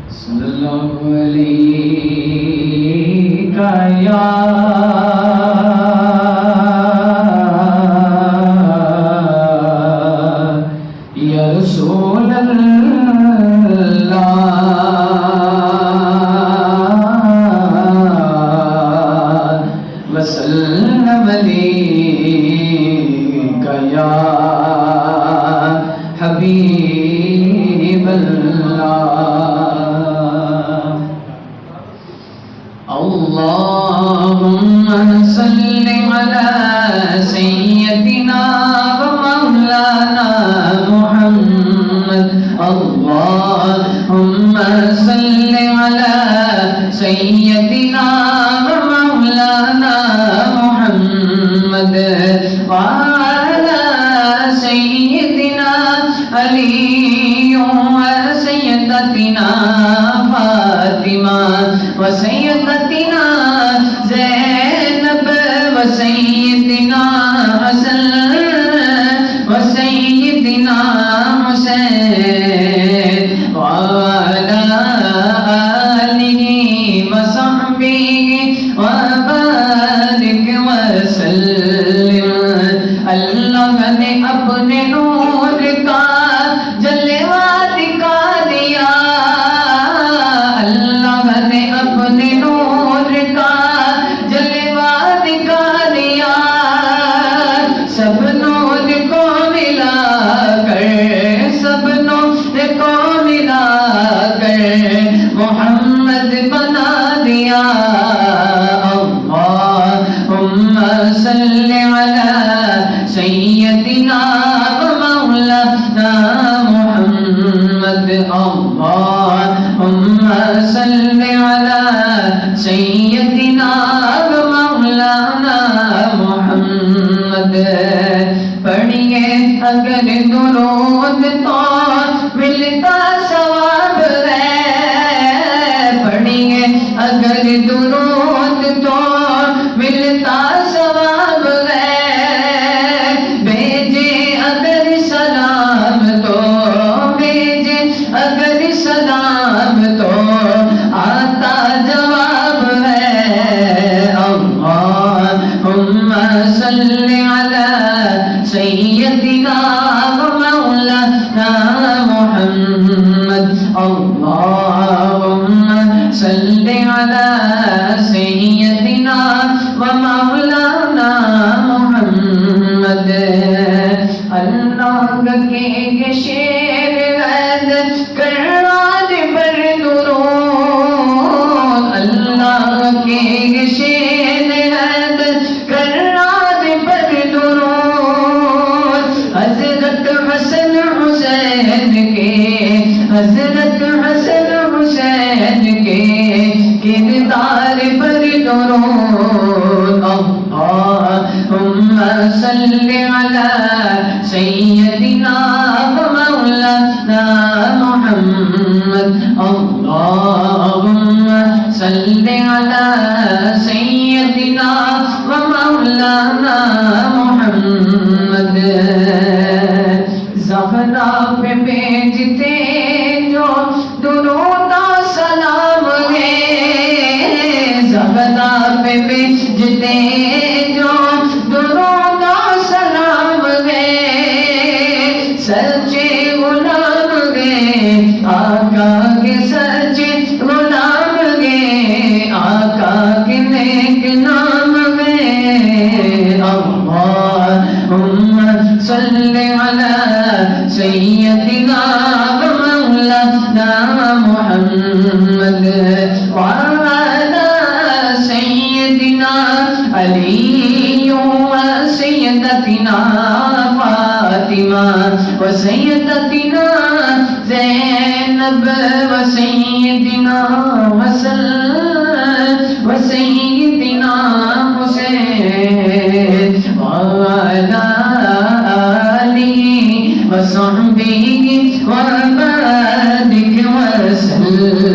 صلی اللہ علیہ یا رسول اللہ وسلم علیک یا حبیب اللہ اللہم صل علی سیدنا و مولانا محمد اللہم صل علی سیدنا و مولانا محمد وعلی سیدنا علی و سیدتنا فاطمہ و سیدتنا زینب و سیدنا حسن و سیدنا حسین وعلی آلہ و صحبہ وبارک وسلم اللہ نے اپنے نور کا جلوہ دکھا دیا اللہ نے اپنے نور کا جلوہ دکھا دیا سب نور کو ملا کر سب نور کو ملا کر محمد بنا دیا اللہم صل علی سیدنا و مولانا محمد اللہم صل علی سیدنا و مولانا محمد پڑھیے اگر درود تو ملتا ثواب ہے پڑھیے اگر درود تو ملتا ثواب ہے بھیجے اگر سلام تو بھیجے اگر سلام تو آتا جواب ہے اللہم صل علی سیدنا و مولانا محمد اللہم صل علی سیدنا و مولانا محمد اللہ کے یہ شیر رد کراد پر درود اللہ کے یہ شیر رد کراد پر درود حضرت حسن حسین کے حضرت حسن حسین کے کردار پر درود اللہم صل علی سیدنا و مولانا محمد اللہم صل علی سیدنا و مولانا محمد زہرا پہ بھیجتے جو درود و سلام ہے زہرا پہ بھیجتے جو درود و سلام ہے سچے غلام گے آقا کے سچے غلام گے آقا کے نیک نام گے اللہم صل علی سیدنا و مولانا محمد وعلی سیدنا علی و سیدتنا فاطمہ و سیدتنا زینب و سیدنا حسن و سیدنا حسین وعلی آلہ و صحبہ وبارک وسلم